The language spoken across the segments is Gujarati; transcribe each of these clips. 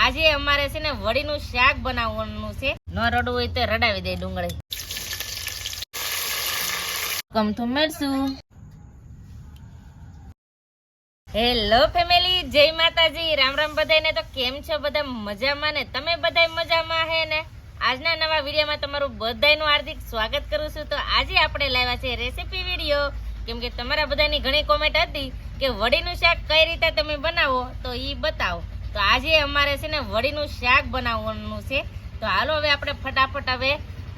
આજે અમારે છે ને વડીનું શાક બનાવવાનું છે. ન રડવું હોય તો રડાવી દે ડુંગળી. કમથું મેળશું. હેલો ફેમિલી, જય માતાજી, રામ રામ બધાને. તો કેમ છો બધા? મજામાં ને? તમે બધા મજામાં હે ને? આજના નવા વિડીયોમાં તમારું બધાનું હાર્દિક સ્વાગત કરું છું. તો આજે આપણે લાવ્યા છે રેસીપી વિડીયો, કેમ કે તમારા બધાની ઘણી કોમેન્ટ હતી કે વડીનું શાક કઈ રીતે તમે બનાવો તો એ બતાવો. તો આજે અમારે છે ને વડીનું શાક બનાવવાનું છે. તો હાલો હવે આપણે ફટાફટ હવે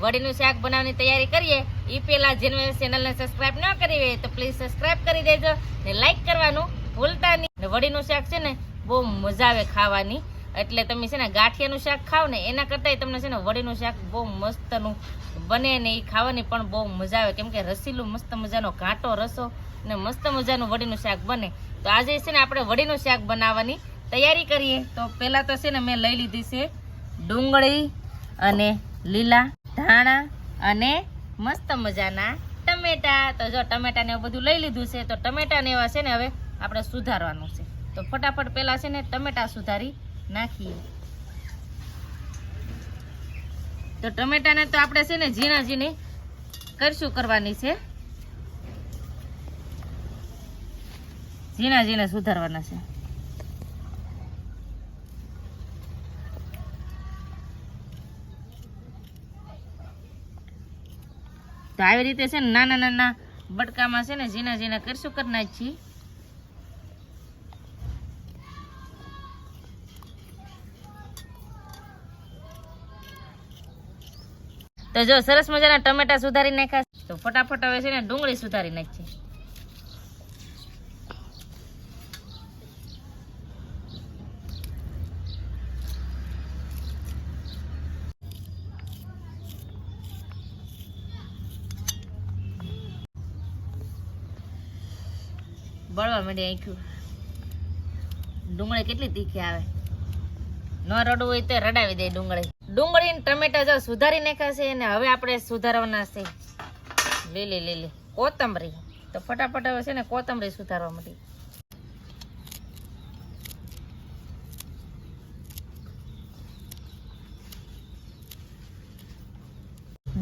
વડીનું શાક બનાવવાની તૈયારી કરીએ. એ પહેલા જેને ચેનલને સબસ્ક્રાઇબ ન કરી હોય તો પ્લીઝ સબસ્ક્રાઇબ કરી દેજો ને લાઈક કરવાનું ભૂલતા નહીં. ને વડીનું શાક છે ને બહુ મજા આવે ખાવાની. એટલે તમે છે ને ગાંઠિયાનું શાક ખાવ ને એના કરતાં તમને છે ને વડીનું શાક બહુ મસ્તનું બને ને એ ખાવાની પણ બહુ મજા આવે, કેમ કે રસીલું મસ્ત મજાનો ઘાટો રસો ને મસ્ત મજાનું વડીનું શાક બને. તો આજે છે ને આપણે વડીનું શાક બનાવવાની તૈયારી કરીએ. તો પહેલાં તો છે ને મેં લઈ લીધી છે ડુંગળી અને લીલા ધાણા અને મસ્ત મજાના ટમેટા. તો જો ટમેટાને એવું બધું લઈ લીધું છે. તો ટમેટાને એવા છે ને હવે આપણે સુધારવાનું છે. તો ફટાફટ પહેલાં છે ને ટમેટા સુધારી નાખીએ. તો ટમેટાને તો આપણે છે ને ઝીણા ઝીણી કરશું કરવાની છે, ઝીણા ઝીણા સુધારવાના છે. તો આવી રીતે છે ને નાના નાના બટકામાં છે ને ઝીણા ઝીણા કરશું કરી નાખીએ. તો જો સરસ મજાના ટમેટા સુધારી નાખ્યા. તો ફટાફટ હવે છે ને ડુંગળી સુધારી નાખીએ. બળવા માંડી આંખ્યું. ડુંગળી કેટલી તીખી આવે. ન રડવું હોય તો રડાવી દે ડુંગળી. ડુંગળી ટમેટા જો સુધારી નાખ્યા છે અને હવે આપણે સુધારવાના છે લીલી કોથમરી. તો ફટાફટ હવે છે ને કોથમરી સુધારવા માંડી.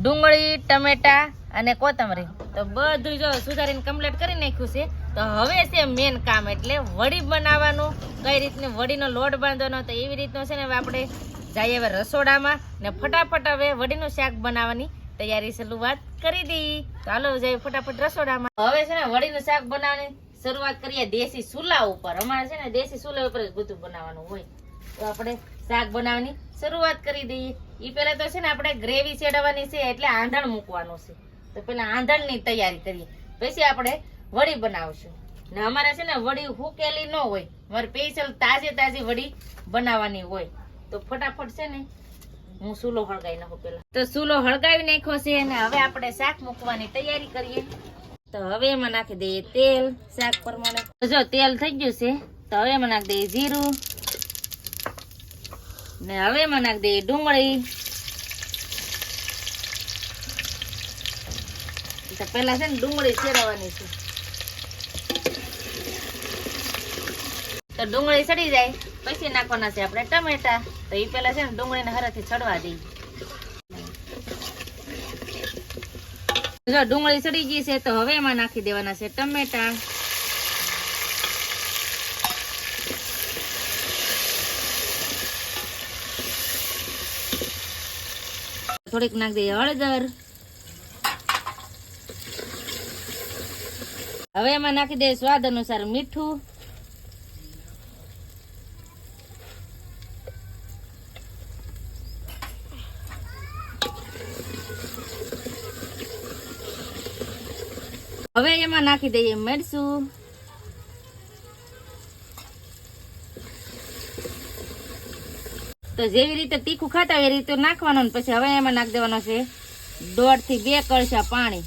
ડુંગળી ટમેટા અને કોથમરી તો બધું જો સુધારીને કમ્પ્લીટ કરી નાખ્યું છે. તો હવે છે મેન કામ, એટલે વડી બનાવવાનું. કઈ રીતની વડીનો લોટ બાંધવાનો, તો એવી રીતનો છે ને હવે આપણે જઈએ હવે રસોડામાં ને ફટાફટ હવે વડીનું શાક બનાવવાની તૈયારી શરૂઆત કરી દઈએ. ચાલો જઈએ ફટાફટ રસોડામાં. હવે છે ને વડીનું શાક બનાવવાની શરૂઆત કરીએ દેશી ચૂલા ઉપર. અમારે છે ને દેશી ચૂલા ઉપર જ બધું બનાવવાનું હોય. તો આપણે શાક બનાવવાની શરૂઆત કરી દઈએ. એ પહેલા તો છે ને આપણે ગ્રેવી ચડાવવાની છે, એટલે આંધણ મૂકવાનું છે. તો પેલા આંધણની તૈયારી કરીએ, પછી આપણે વડી બનાવશું. ને અમારે છે ને વડી હુકેલી ન હોય, મારે સ્પેશિયલ તાજી વડી બનાવવાની હોય. તો ફટાફટ છે ને હું ચૂલો હળગાવી નાખું પેલા. તો ચૂલો હળગાવી નાખ્યો છે અને હવે આપણે શાક મૂકવાની તૈયારી કરીએ. તો હવે એમાં નાખી દઈએ તેલ શાક પ્રમાણે. જો તેલ થઈ ગયું છે. તો હવે એમાં નાખી દઈએ જીરું ને હવે એમાં નાખી દઈએ ડુંગળી. તો પેલા છે ને ડુંગળી શેરવાની છે. તો ડુંગળી સડી જાય પછી નાખવાના છે આપણે ટમેટા. તો એ પેલા છે ને ડુંગળીને હરાથી ચડવા દઈએ. જો ડુંગળી સડી ગઈ છે. તો હવે એમાં નાખી દેવાના છે ટમેટા. થોડીક નાખી દઈએ હળદર. હવે એમાં નાખી દઈએ સ્વાદ અનુસાર મીઠું. હવે એમાં નાખી દઈએ મરચું. તો જેવી રીતે તીખું ખાતા હોય એ રીતે નાખવાનું. પછી હવે એમાં નાખી દેવાનો છે 1.5 થી 2 કળશા પાણી.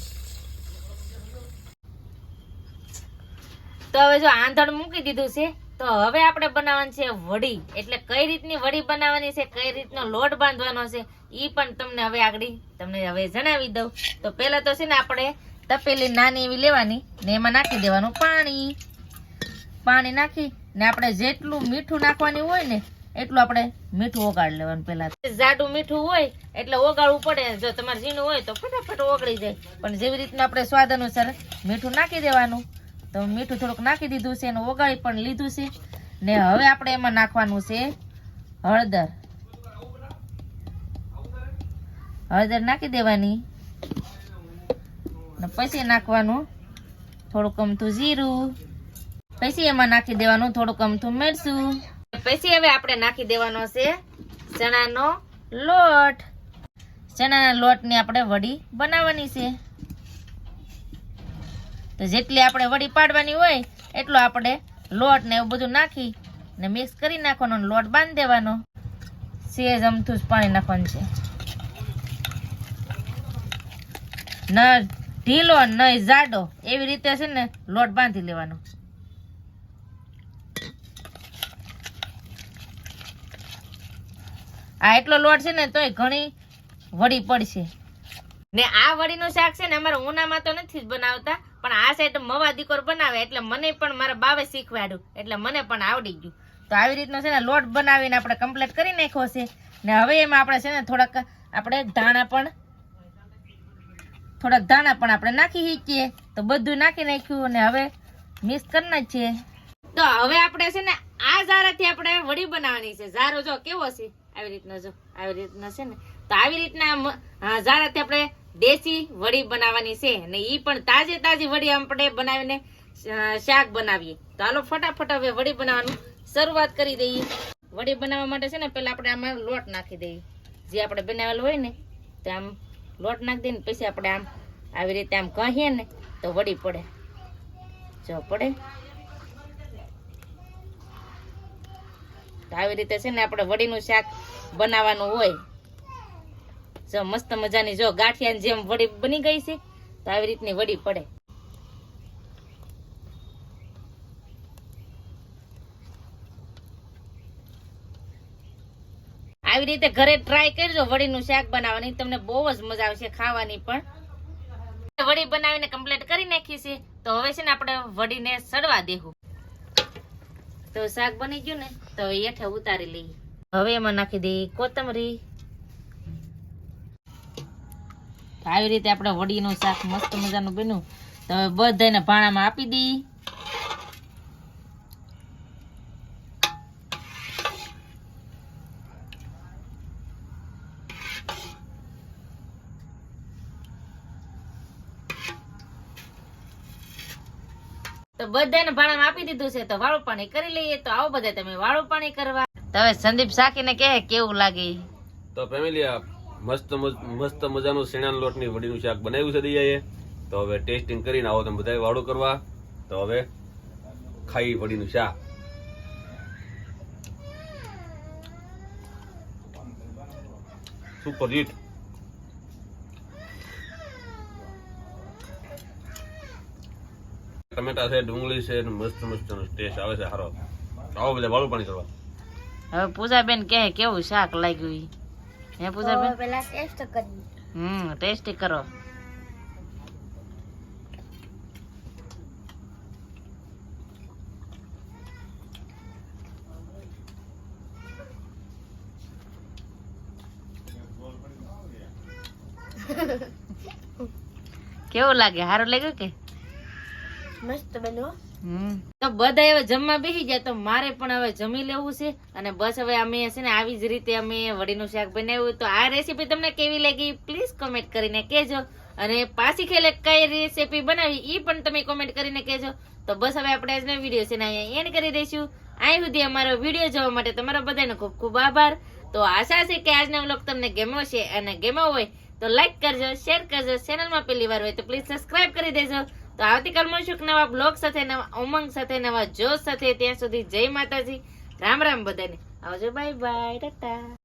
તો હવે જો આંધણ મૂકી દીધું છે. તો હવે આપણે બનાવવાનું છે વડી. એટલે કઈ રીતની વડી બનાવવાની છે, કઈ રીતનો લોટ બાંધવાનો છે એ પણ તમને હવે આગળ હવે જણાવી દઉં. તો પહેલા તો છે ને આપણે તપેલી નાની એવી લેવાની ને એમાં નાખી દેવાનું પાણી. પાણી નાખી ને આપણે જેટલું મીઠું નાખવાની હોય ને એટલું આપણે મીઠું ઓગાળી લેવાનું પહેલા. જાડું મીઠું હોય એટલે ઓગાળવું પડે. જો તમારે ઝીણું હોય તો ફટાફટ ઓગળી જાય. પણ જેવી રીતના આપણે સ્વાદ અનુસાર મીઠું નાખી દેવાનું. તો મીઠું થોડુંક નાખી દીધું છે અને ઓગાળી પણ લીધું છે. ને હવે આપણે એમાં નાખવાનું છે હળદર. હળદર નાખી દેવાની. ને પછી નાખવાનું થોડુંક અમથું જીરું. પછી એમાં નાખી દેવાનું થોડુંક અમથું મરચું. પછી હવે આપણે નાખી દેવાનો છે ચણાનો લોટ. ચણાના લોટની આપણે વડી બનાવવાની છે. તો જેટલી આપણે વડી પાડવાની હોય એટલો આપણે લોટ ને એવું બધું નાખી ને મિક્સ કરી નાખવાનો. લોટ બાંધી દેવાનો. સેજ અમથું જ પાણી નાખવાનું છે. ન ઢીલો ન જાડો એવી રીતે છે ને લોટ બાંધી લેવાનો. આ એટલો લોટ છે ને તોય ઘણી વડી પડશે. ને આ વડીનું શાક છે ને અમારા ઉનામાં તો નથી જ બનાવતા, પણ આ સાઈડ મવા દીકોર બનાવે એટલે મને પણ મારા બાવે શીખવાડ્યું એટલે મને પણ આવડી ગયું. તો આવી રીતનો છે ને લોટ બનાવીને આપણે કમ્પ્લીટ કરી નાખ્યો છે. ને હવે એમાં આપણે છે ને થોડાક આપણે ધાણા પણ આપણે નાખી શકીએ. તો બધું નાખી નાખ્યું અને હવે મિક્સ કરી નાખીએ. તો હવે આપણે છે ને આ ઝારાથી આપણે વડી બનાવવાની છે. ઝારો જો કેવો છે આવી રીતનો, જો આવી રીતનો છે ને. તો આવી રીતના ઝારાથી આપણે દેશી વડી બનાવવાની છે ને ઈ પણ તાજી વડી આપણે બનાવીને શાક બનાવીએ. તો હાલો ફટાફટ હવે વડી બનાવવાનું શરૂઆત કરી દઈએ. વડી બનાવવા માટે છે ને પેલા આપણે આમાં લોટ નાખી દઈએ. જે આપણે બનાવેલો હોય ને તો આમ લોટ નાખી દઈએ ને પછી આપણે આમ આવી રીતે આમ કહીએ ને તો વડી પડે. જો પડે. તો આવી રીતે છે ને આપણે વડીનું શાક બનાવવાનું હોય. જો મસ્ત મજાની જો ગાંઠિયાની જેમ વડી બની ગઈ છે. તો આવી રીતની વડી પડે. આવી રીતે ઘરે ટ્રાય કરજો વડીનું શાક બનાવવાની. તમને બહુ જ મજા આવશે ખાવાની. પણ વડી બનાવીને કમ્પ્લીટ કરી નાખી છે. તો હવે છે ને આપણે વડીને સડવા દેવું. તો શાક બની ગયું ને તો હેઠે ઉતારી લઈએ. હવે એમાં નાખી દઈએ કોથમરી. આવી રીતે આપણે વડીનું શાક મસ્ત મજાનું બન્યું. તો હવે બધાને ભાણામાં આપી દઈએ. તો બધાને ભાણામાં આપી દીધું છે. તો વાળું પાણી કરી લઈએ. તો આવો બધા તમે વાળું પાણી કરવા. તો હવે સંદીપ શાકીને કહે કેવું લાગે. તો ફેમિલી આ મસ્ત મજાનું શેણાના લોટની વડીનું શાક બનાવ્યું છે દઈએ. તો હવે ટેસ્ટિંગ કરીને આવો તમે બધા વાળું કરવા. તો હવે ખાઈ વડીનું શાક. Super hit. ટમેટા છે, ડુંગળી છે, મસ્ત ટેસ્ટ આવે છે સારો. આવો બધા વાળું પાણી કરવા. હવે પૂજાબેન કહે કેવું શાક લાગ્યું. હે પૂજાબેન પેલા ટેસ્ટ કરી. ટેસ્ટી કરો. કેવું લાગે? સારું લાગ્યું કે મસ્ત બન્યો. તો બધા હવે જમવા બેસી જાય. તો મારે પણ હવે જમી લેવું છે. અને બસ હવે અમે છે ને આવી જ રીતે અમે વડીનું શાક બનાવ્યું. તો આ રેસીપી તમને કેવી લાગી પ્લીઝ કોમેન્ટ કરીને કહેજો. અને પાછી ખેલે કઈ રેસીપી બનાવી એ પણ તમે કોમેન્ટ કરીને કહેજો. તો બસ હવે આપણે આજનો વિડીયો છે ને અહીંયા એન્ડ કરી દઈશું. અહીં સુધી અમારો વિડીયો જોવા માટે તમારો બધાનો ખૂબ ખૂબ આભાર. તો આશા છે કે આજનો વ્લોગ તમને ગમ્યો છે. અને ગમ્યો હોય તો લાઈક કરજો, શેર કરજો. ચેનલમાં પહેલી વાર હોય તો પ્લીઝ સબસ્ક્રાઇબ કરી દેજો. તો આવતીકાલ મળશું નવા બ્લોગ સાથે, નવા ઉમંગ સાથે, નવા જોશ સાથે. ત્યાં સુધી જય માતાજી, રામ રામ બધાને. આવજો, બાય બાય, ટાટા.